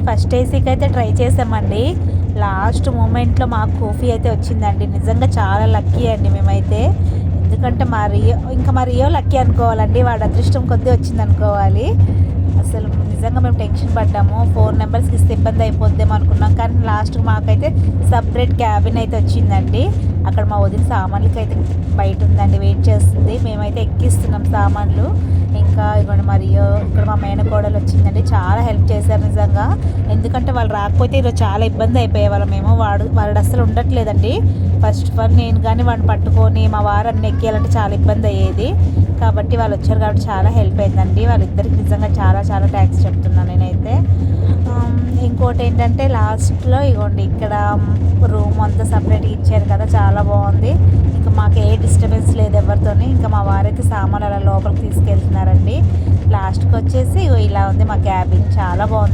First ఏసీకి అయితే try చేసామండి. లాస్ట్ మూమెంట్లో మాకు కోఫీ అయితే వచ్చిందండి. నిజంగా చాలా లక్కీ అండి మేమైతే. ఎందుకంటే మా రియో లక్కీ అనుకోవాలండి. వాడు అదృష్టం కొద్దీ వచ్చిందనుకోవాలి. అసలు నిజంగా మేము టెన్షన్ పడ్డాము. 4 మెంబర్స్కి ఇస్తే ఇబ్బంది అయిపోద్దేమో అనుకున్నాం. కానీ లాస్ట్‌కి మాకైతే సెపరేట్ క్యాబిన్ అయితే వచ్చిందండి. అక్కడ మా వదిన సామాన్లకైతే బయట ఉందండి, వెయిట్ చేస్తుంది. మేమైతే ఎక్కిస్తున్నాం సామాన్లు. ఇంకా ఇగోండి మరియు ఇక్కడ మా మేనకోడలు వచ్చిందండి. చాలా హెల్ప్ చేశారు నిజంగా. ఎందుకంటే వాళ్ళు రాకపోతే ఈరోజు చాలా ఇబ్బంది అయిపోయేవాళ్ళం మేము. వాడు అస్సలు ఉండట్లేదండి. ఫస్ట్ ఆఫ్ ఆల్ నేను కానీ వాడిని పట్టుకొని మా వారు అన్ని ఎక్కియాలంటే చాలా ఇబ్బంది అయ్యేది. కాబట్టి వాళ్ళు వచ్చారు కాబట్టి చాలా హెల్ప్ అయిందండి. వాళ్ళిద్దరికి నిజంగా చాలా చాలా థ్యాంక్స్ చెప్తున్నాను నేనైతే. ఇంకోటి ఏంటంటే లాస్ట్లో ఇగోండి ఇక్కడ రూమ్ అంతా సపరేట్గా ఇచ్చారు కదా, చాలా బాగుంది. ఇంకా మాకు ఏ డిస్టర్బెన్స్ లేదు ఎవరితోని. ఇంకా మా వారైతే సామాన్లు అలా లోపలికి తీసుకెళ్తున్నారండి. లాస్ట్కి వచ్చేసి ఇలా ఉంది మా క్యాబిన్, చాలా బాగుంది.